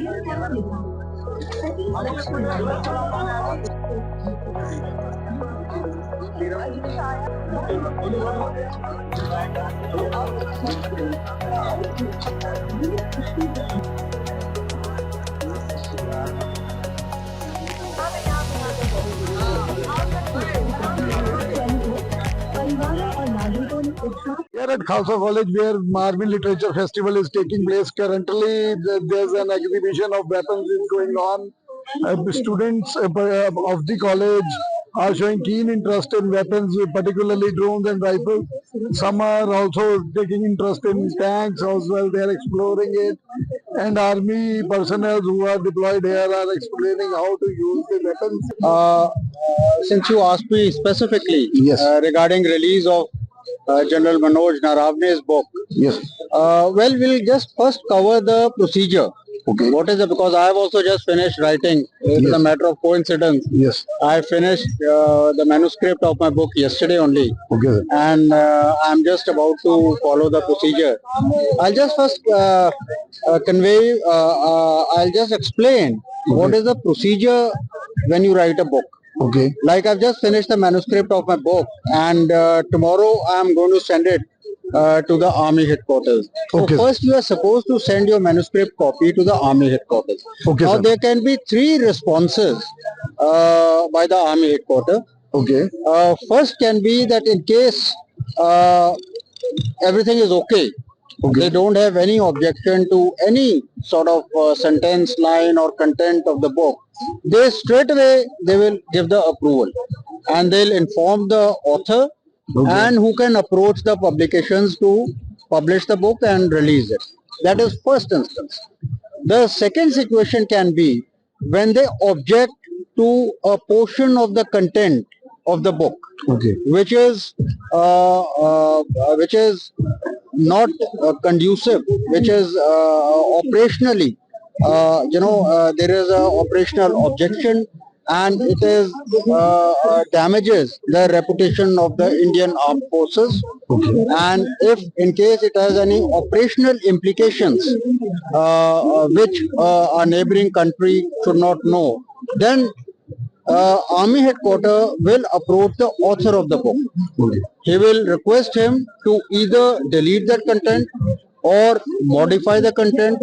Here at Khalsa College, where Marvin Literature Festival is taking place currently, there's an exhibition of weapons is going on. Students of the college are showing keen interest in weapons, particularly drones and rifles. Some are also taking interest in tanks as well. They are exploring it. And army personnel who are deployed here are explaining how to use the weapons. Since you asked me specifically Yes. Regarding release of General Manoj Naravne's book, Yes. well, we'll just first cover the procedure. Okay. What is it? Because I have also just finished writing. It is Yes. a matter of coincidence. Yes. I finished the manuscript of my book yesterday only, Okay. and I'm just about to follow the procedure. I'll just first I'll just explain what is the procedure when you write a book. Okay. Like I've just finished the manuscript of my book, and tomorrow I'm going to send it to the army headquarters. Okay. So first you are supposed to send your manuscript copy to the army headquarters. Okay, Now sir. there can be 3 responses by the army headquarters. Okay. First can be that in case uh, everything is okay, they don't have any objection to any sort of sentence, line or content of the book, they straight away they will give the approval, and they'll inform the author and who can approach the publications to publish the book and release it. That is first instance. The second situation can be when they object to a portion of the content of the book, Okay. which is not conducive, which is operationally, there is a operational objection, and it is damages the reputation of the Indian Armed Forces. Okay. And if in case it has any operational implications which a neighboring country should not know, then army headquarters will approach the author of the book. He will request him to either delete that content or modify the content,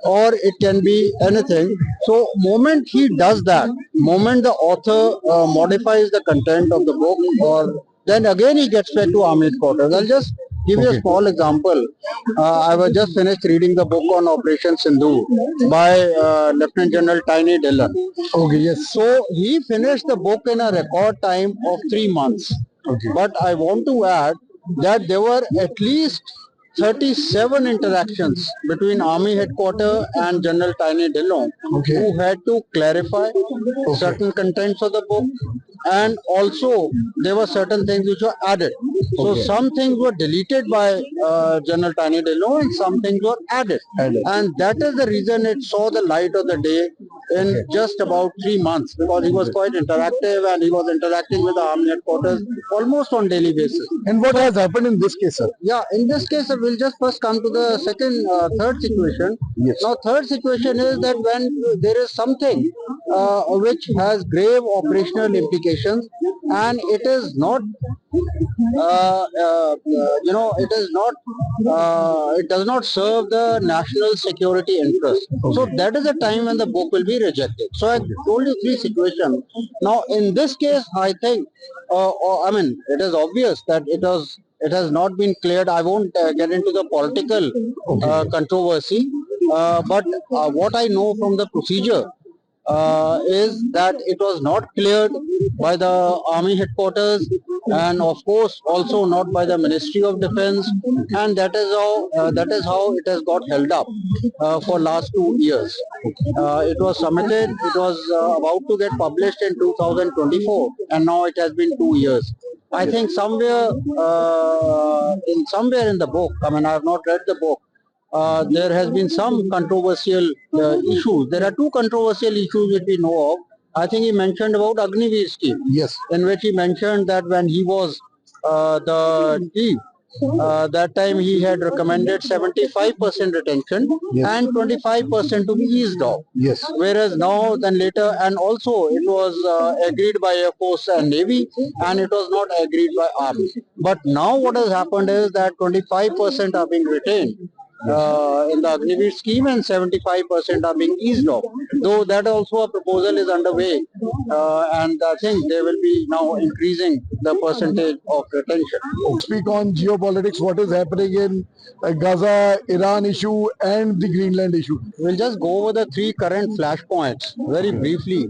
or it can be anything. So moment he does that, moment the author modifies the content of the book, or then again he gets back to army headquarters. I'll just give you a small example. I was just finished reading the book on Operation Sindhu by Lieutenant General Tiny Dillon. Okay. Yes. So he finished the book in a record time of 3 months. Okay. But I want to add that there were at least 37 interactions between Army Headquarters and General Tiny Dillon, Okay. who had to clarify certain contents of the book, and also there were certain things which were added. So Okay. some things were deleted by General Tiny Dillon and some things were added. And that is the reason it saw the light of the day in just about 3 months, because he was quite interactive and he was interacting with the Army Headquarters almost on daily basis. And what has happened in this case, sir? Yeah, in this case, we'll just first come to the third situation. Yes. Now, third situation is that when there is something which has grave operational implications, and it is not, it does not serve the national security interest. So that is the time when the book will be rejected. So I told you 3 situations. Now, in this case, I think, it is obvious that it has not been cleared. I won't get into the political controversy, but what I know from the procedure is that it was not cleared by the Army Headquarters, and of course also not by the Ministry of Defence, and that is how it has got held up for last 2 years. It was submitted, it was about to get published in 2024, and now it has been 2 years. I think somewhere in the book, I have not read the book, there has been some controversial issues. There are 2 controversial issues which we know of. I think he mentioned about Agniveer scheme. Yes. In which he mentioned that when he was the chief, That time he had recommended 75% retention and 25% to be eased off. Yes. Whereas now, then later, and also it was agreed by Air Force and Navy, and it was not agreed by Army. But now what has happened is that 25% are being retained in the Agniveer scheme and 75% are being eased off. Though that also a proposal is underway, and I think they will be now increasing the percentage of retention. Speak on geopolitics, what is happening in Gaza, Iran issue and the Greenland issue. We'll just go over the three current flashpoints very briefly,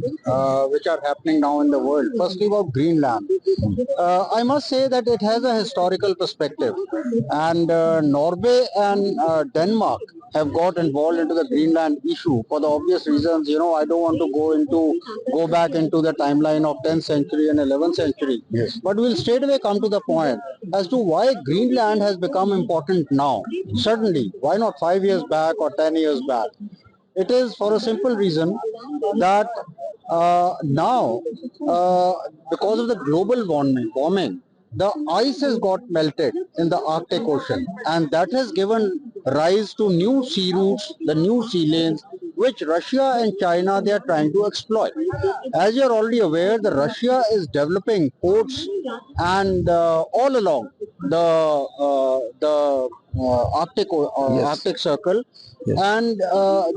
which are happening now in the world. Firstly, about Greenland. I must say that it has a historical perspective, and Norway and Denmark have got involved into the Greenland issue for the obvious reasons. I don't want to go back into the timeline of 10th century and 11th century. Yes. But we'll straight away come to the point as to why Greenland has become important now. Certainly, why not 5 years back or 10 years back? It is for a simple reason that now, because of the global warming, the ice has got melted in the Arctic Ocean, and that has given rise to new sea routes, the new sea lanes, which Russia and China they are trying to exploit. As you are already aware, the Russia is developing ports and all along the Yes. Arctic Circle, Yes. and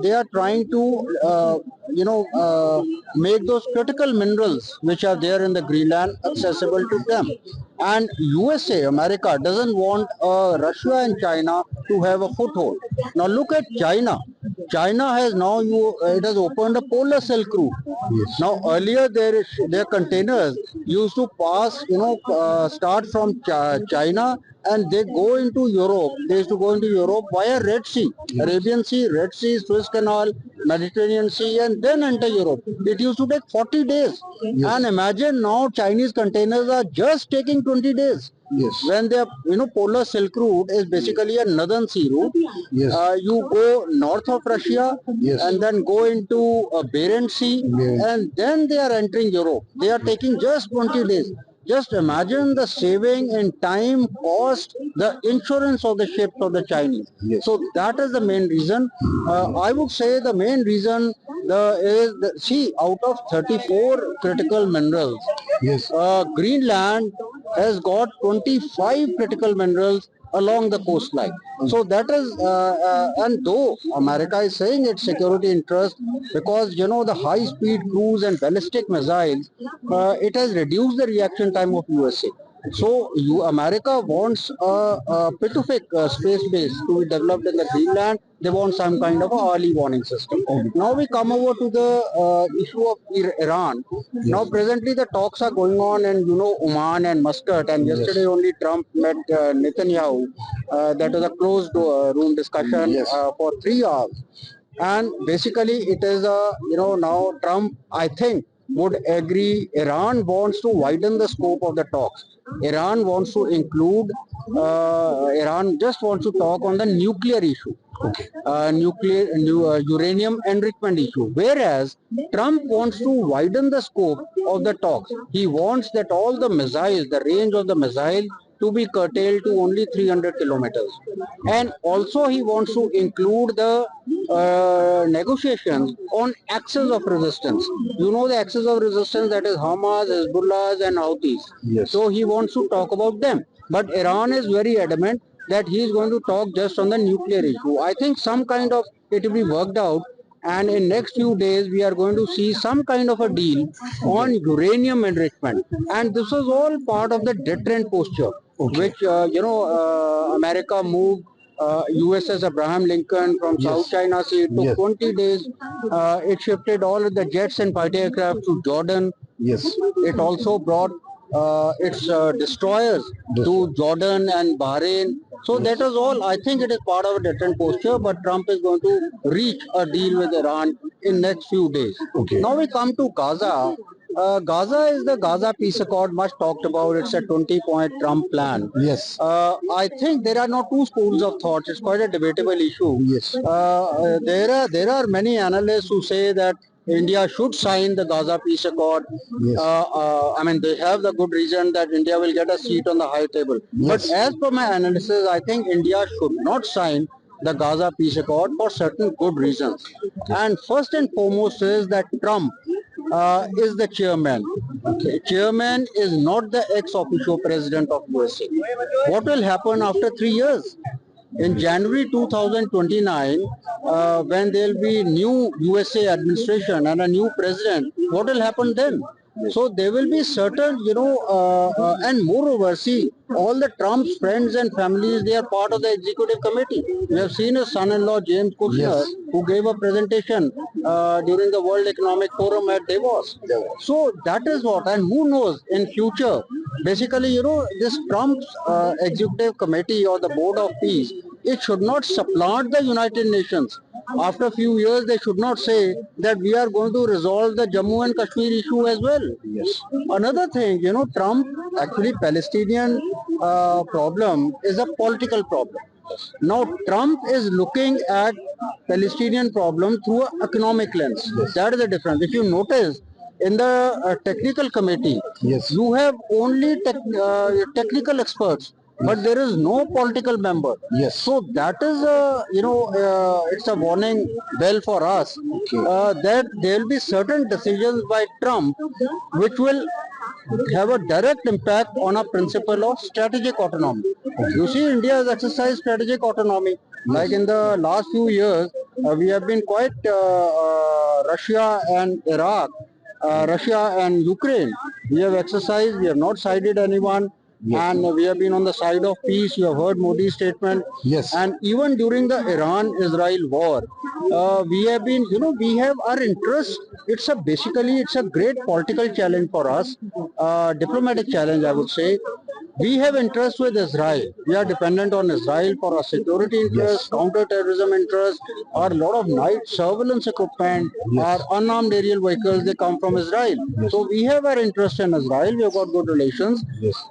they are trying to make those critical minerals which are there in the Greenland accessible to them. And USA, America, doesn't want Russia and China to have a foothold. Now look at China. China has now it has opened a polar Silk Route. Yes. Now earlier their containers used to pass, start from China and they go into Europe. They used to go into Europe via Red Sea, Arabian Sea, Red Sea, Suez Canal, Mediterranean Sea, and then enter Europe. It used to take 40 days. Yes. And imagine now Chinese containers are just taking 20 days. Yes. When they are, polar Silk Route is basically a northern sea route. Yes. You go north of Russia, Yes. and then go into Barents Sea, and then they are entering Europe. They are taking just 20 days. Just imagine the saving in time, cost, the insurance of the ships of the Chinese. Yes. So that is the main reason. I would say the main reason see, out of 34 critical minerals, Yes. Greenland has got 25 critical minerals along the coastline. So that is, and though America is saying its security interest, because the high-speed cruise and ballistic missiles, it has reduced the reaction time of USA. So America wants a Pacific space base to be developed in the Greenland. They want some kind of a early warning system. Now we come over to the issue of Iran. Now presently the talks are going on in Oman and Muscat, and yesterday only Trump met Netanyahu. That was a closed room discussion for 3 hours. And basically it is now Trump, I think, would agree. Iran wants to widen the scope of the talks. Iran wants to include, Iran just wants to talk on the nuclear issue. Okay. Uranium enrichment issue, whereas Trump wants to widen the scope of the talks. He wants that all the missiles, the range of the missile, to be curtailed to only 300 kilometers. And also he wants to include the negotiations on axis of resistance. The axis of resistance, that is Hamas, Hezbollah and Houthis. Yes. So he wants to talk about them. But Iran is very adamant that he is going to talk just on the nuclear issue. I think some kind of it will be worked out, and in next few days we are going to see some kind of a deal on uranium enrichment. And this was all part of the deterrent posture, which America moved USS Abraham Lincoln from South China Sea. It took 20 days. It shifted all of the jets and fighter aircraft to Jordan. Yes. It also brought its destroyers to Jordan and Bahrain. So that is all. I think it is part of a deterrent posture, but Trump is going to reach a deal with Iran in next few days. Okay. Now we come to Gaza. Gaza is the Gaza peace accord, much talked about. It's a 20-point Trump plan. Yes. I think there are now two schools of thought. It's quite a debatable issue. Yes. There are many analysts who say that India should sign the Gaza peace accord. Yes. I mean, they have the good reason that India will get a seat on the high table. But Yes. as per my analysis, I think India should not sign the Gaza peace accord for certain good reasons. And first and foremost is that Trump is the chairman. Okay. Chairman is not the ex officio president of USA. What will happen after 3 years? In January 2029, when there will be new USA administration and a new president, what will happen then? So there will be certain, and moreover, see, all the Trump's friends and families, they are part of the executive committee. We have seen his son-in-law, James Kushner, Yes. who gave a presentation during the World Economic Forum at Davos. So that is what, and who knows in future, basically, this Trump's executive committee or the board of peace, it should not supplant the United Nations. After a few years, they should not say that we are going to resolve the Jammu and Kashmir issue as well. Yes. Another thing, Trump, actually Palestinian problem is a political problem. Now Trump is looking at Palestinian problem through an economic lens. That is the difference. If you notice, in the technical committee, Yes. you have only technical experts, but there is no political member. Yes. So that is it's a warning bell for us that there will be certain decisions by Trump which will have a direct impact on a principle of strategic autonomy. You see, India has exercised strategic autonomy. Like in the last few years, we have been quite Russia and Iraq, Russia and Ukraine. We have exercised, we have not sided anyone. Yes. And we have been on the side of peace. You have heard Modi's statement. Yes. And even during the Iran-Israel war, we have been, we have our interest. It's a great political challenge for us, diplomatic challenge, I would say. We have interest with Israel. We are dependent on Israel for our security interests, counter-terrorism interests, our lot of night surveillance equipment, our unarmed aerial vehicles, they come from Israel. So we have our interest in Israel. We have got good relations. Yes.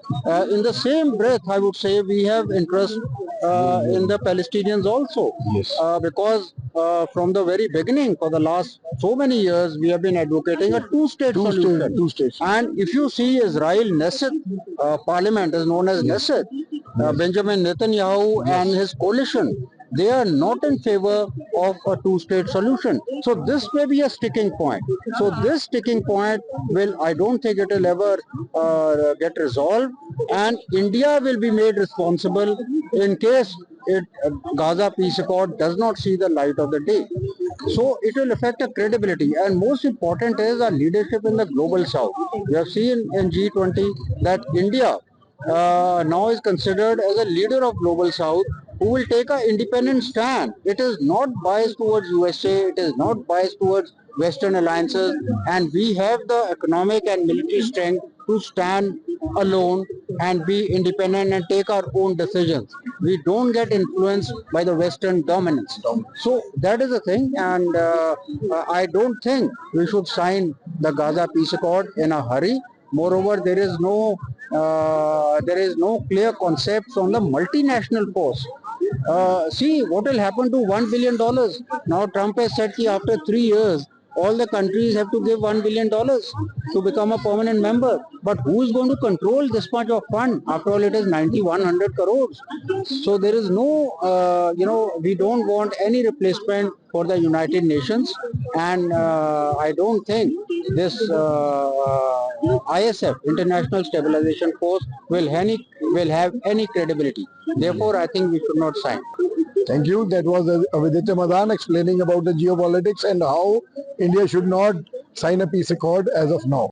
In the same breath, I would say we have interest in the Palestinians also. Yes. Because from the very beginning, for the last so many years, we have been advocating a two-state solution. Two states. And if you see Israel Knesset parliament is known as Knesset, Benjamin Netanyahu and his coalition, they are not in favor of a two-state solution. So this may be a sticking point. So this sticking point I don't think it will ever get resolved, and India will be made responsible in case Gaza peace accord does not see the light of the day. So it will affect our credibility, and most important is our leadership in the global south. We have seen in G20 that India now is considered as a leader of global south who will take an independent stand. It is not biased towards USA, it is not biased towards Western alliances, and we have the economic and military strength to stand alone and be independent and take our own decisions. We don't get influenced by the Western dominance. So that is the thing, and I don't think we should sign the Gaza peace accord in a hurry. Moreover, there is no clear concept on the multinational force. See what will happen to $1 billion. Now Trump has said that after 3 years, all the countries have to give $1 billion to become a permanent member. But who is going to control this much of fund? After all, it is 9100 crores. So there is no, we don't want any replacement for the United Nations. And I don't think this ISF, International Stabilization Force, will have any credibility. Therefore, I think we should not sign. Thank you. That was Aviditya Madan explaining about the geopolitics and how India should not sign a peace accord as of now.